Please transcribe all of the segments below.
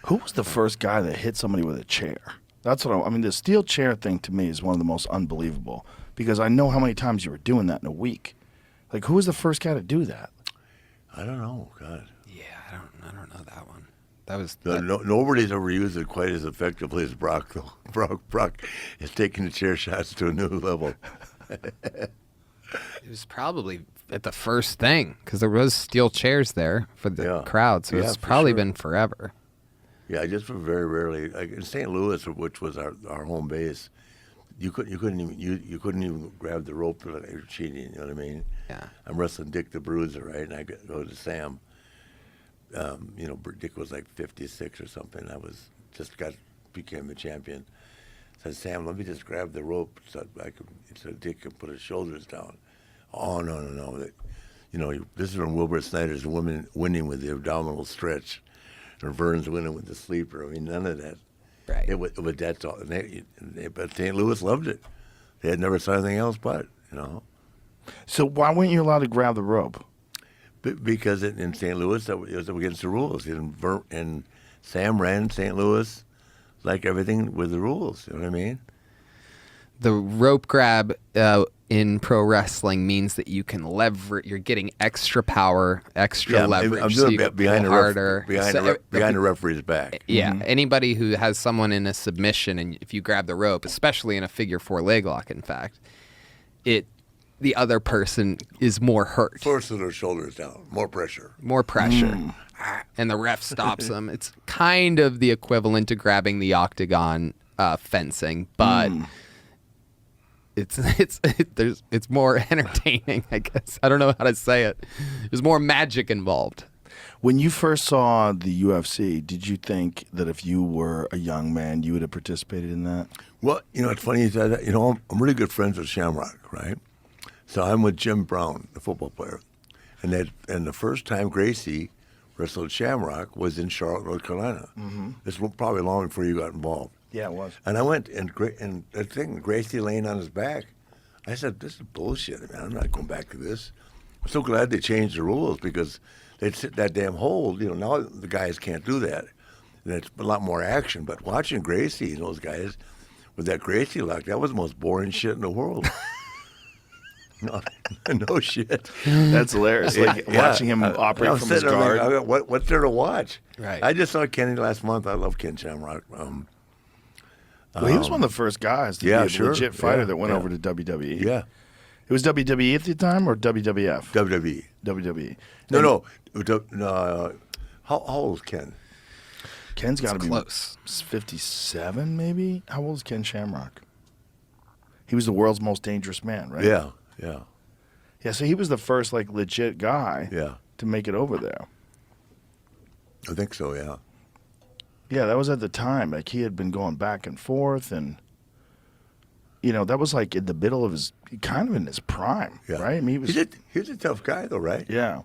Who was the first guy that hit somebody with a chair? That's what I mean. The steel chair thing to me is one of the most unbelievable because I know how many times you were doing that in a week. Like, who was the first guy to do that? I don't know. God. Yeah, I don't know that one. That was Nobody's ever used it quite as effectively as Brock, though. Brock is taking the chair shots to a new level. It was probably at the first thing because there was steel chairs there for the crowd, so it's probably been forever. Yeah, just for very rarely. Like in St. Louis, which was our home base, you couldn't even grab the rope like you're cheating. You know what I mean? Yeah. I'm wrestling Dick the Bruiser, right? And I go to Sam. Dick was like 56 or something. Became the champion. I said, Sam, let me just grab the rope so Dick could put his shoulders down. Oh, no. This is when Wilbur Snyder's winning with the abdominal stretch, or Vern's winning with the sleeper. I mean, none of that. Right. But that's all. But St. Louis loved it. They had never saw anything else but, So why weren't you allowed to grab the rope? Because in St. Louis, it was against the rules. And Sam ran St. Louis like everything with the rules. You know what I mean? The rope grab in pro wrestling means that you can leverage. You're getting extra power, extra leverage. I'm doing so it behind the referee's back. Yeah, anybody who has someone in a submission, and if you grab the rope, especially in a figure 4 leg lock, in fact, the other person is more hurt. Forcing their shoulders down, more pressure. And the ref stops them. It's kind of the equivalent to grabbing the octagon fencing, but it's more entertaining, I guess. I don't know how to say it. There's more magic involved. When you first saw the UFC, did you think that if you were a young man, you would have participated in that? Well, it's funny you said that. I'm really good friends with Shamrock, right? So I'm with Jim Brown, the football player. And the first time Gracie wrestled Shamrock was in Charlotte, North Carolina. Mm-hmm. This was probably long before you got involved. Yeah, it was. And I went, and the thing, Gracie laying on his back, I said, this is bullshit, man. I'm not going back to this. I'm so glad they changed the rules because they'd sit that damn hold. Now the guys can't do that. And it's a lot more action. But watching Gracie and those guys with that Gracie lock, that was the most boring shit in the world. No shit. That's hilarious. Watching him operate from his guard. Like, what's there to watch? Right. I just saw Kenny last month. I love Ken Shamrock. Well, he was one of the first guys to be a legit fighter that went over to WWE. Yeah. It was WWE at the time or WWF? WWE. WWE. No. How old is Ken? Ken's got to be close. 57, maybe? How old is Ken Shamrock? He was the world's most dangerous man, right? Yeah. Yeah, so he was the first, legit guy to make it over there. I think so, yeah. Yeah, that was at the time. He had been going back and forth, and, that was, in the middle of kind of in his prime, right? I mean, he was a tough guy, though, right? Yeah.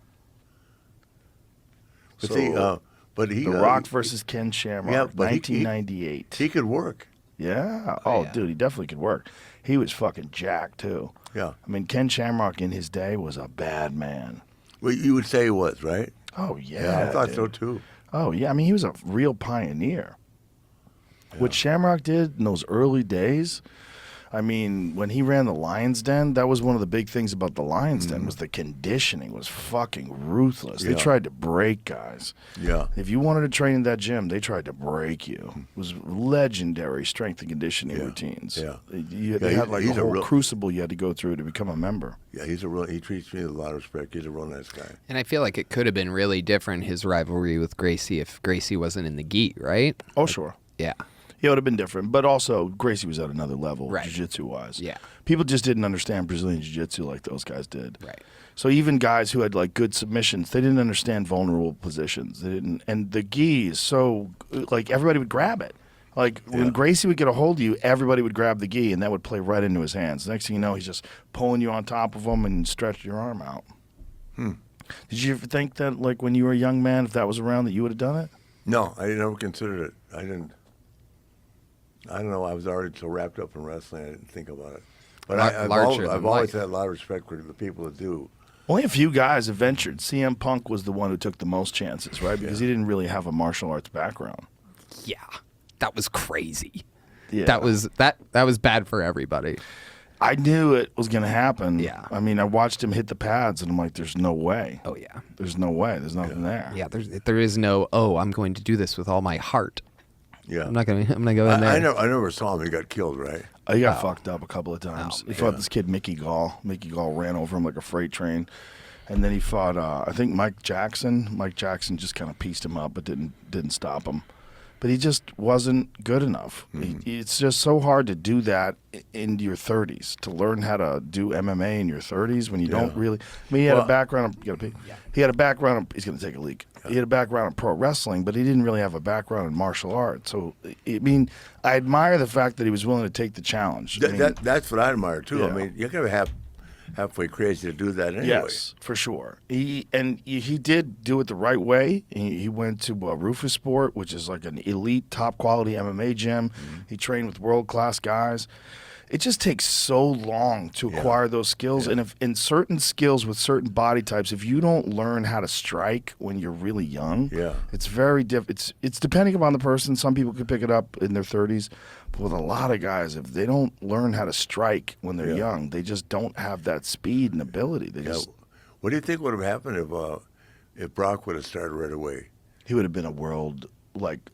But The Rock versus Ken Shamrock, 1998. He could work. Yeah. Yeah. Dude, he definitely could work. He was fucking jacked, too. Yeah. I mean, Ken Shamrock in his day was a bad man. Well, you would say he was, right? Oh, yeah. I thought dude. so, too. Oh, yeah. I mean, he was a real pioneer. Yeah. What Shamrock did in those early days, I mean, when he ran the Lion's Den, that was one of the big things about the Lion's Den was the conditioning was fucking ruthless. They tried to break guys. Yeah. If you wanted to train in that gym, they tried to break you. It was legendary strength and conditioning routines. Yeah. You had a whole crucible you had to go through to become a member. Yeah, he treats me with a lot of respect. He's a real nice guy. And I feel like it could have been really different, his rivalry with Gracie, if Gracie wasn't in the gi, right? Oh, sure. Yeah. Yeah, it would have been different. But also, Gracie was at another level, right. jiu-jitsu-wise. Yeah. People just didn't understand Brazilian jiu-jitsu like those guys did. Right. So even guys who had, good submissions, they didn't understand vulnerable positions. They didn't. And the gi is so, everybody would grab it. When Gracie would get a hold of you, everybody would grab the gi, and that would play right into his hands. Next thing you know, he's just pulling you on top of him and stretching your arm out. Did you ever think that, when you were a young man, if that was around, that you would have done it? No, I never considered it. I don't know. I was already so wrapped up in wrestling, I didn't think about it. But I've always had a lot of respect for the people that do. Only a few guys have ventured. CM Punk was the one who took the most chances, right? Because he didn't really have a martial arts background. Yeah, that was crazy. Yeah. That was bad for everybody. I knew it was going to happen. Yeah. I mean, I watched him hit the pads, and I'm like, there's no way. Oh yeah. There's no way. There's nothing there. Yeah, there is no, oh, I'm going to do this with all my heart. Yeah. I'm gonna go in there. I never saw him. He got killed, right? He got fucked up a couple of times. He fought this kid, Mickey Gall. Mickey Gall ran over him like a freight train. And then he fought, I think, Mike Jackson. Mike Jackson just kind of pieced him up but didn't stop him. But he just wasn't good enough. It's just so hard to do that in your 30s, to learn how to do MMA in your 30s when you don't really. I mean, he had a background. You gotta pee. Yeah. He had a background. He's gonna take a leak. He had a background in pro wrestling, but he didn't really have a background in martial arts. So, I mean, I admire the fact that he was willing to take the challenge. I mean, That's what I admire too. Yeah. I mean, you're gonna have halfway crazy to do that anyway. Yes, for sure. He did do it the right way. He went to Rufus Sport, which is like an elite, top quality MMA gym. He trained with world class guys. It just takes so long to acquire those skills, and if in certain skills with certain body types, if you don't learn how to strike when you're really young, it's very it's depending upon the person. Some people can pick it up in their 30s, but with a lot of guys, if they don't learn how to strike when they're young, they just don't have that speed and ability. They just. What do you think would have happened if Brock would have started right away? He would have been a world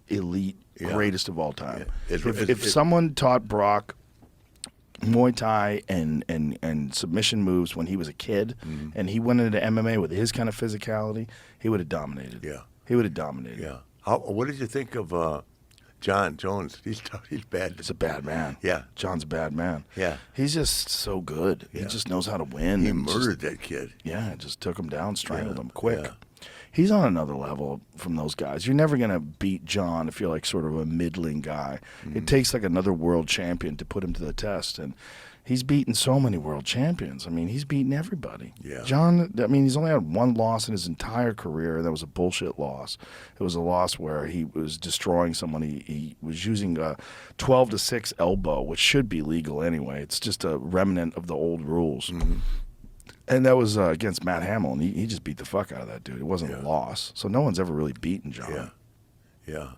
elite, greatest of all time. Yeah. If someone taught Brock Muay Thai and submission moves when he was a kid, and he went into MMA with his kind of physicality, he would have dominated. Yeah, he would have dominated. Yeah. What did you think of John Jones? He's bad. He's a bad man. Yeah, John's a bad man. Yeah, he's just so good. Yeah. He just knows how to win. He murdered that kid. Yeah, just took him down, strangled him quick. Yeah. He's on another level from those guys. You're never going to beat John if you're like sort of a middling guy. It takes like another world champion to put him to the test. And he's beaten so many world champions. I mean, he's beaten everybody. Yeah. John, I mean, he's only had one loss in his entire career. That was a bullshit loss. It was a loss where he was destroying someone. He was using a 12-6 elbow, which should be legal anyway. It's just a remnant of the old rules. And that was against Matt Hamill, and he just beat the fuck out of that dude. It wasn't a loss. So no one's ever really beaten John. Yeah.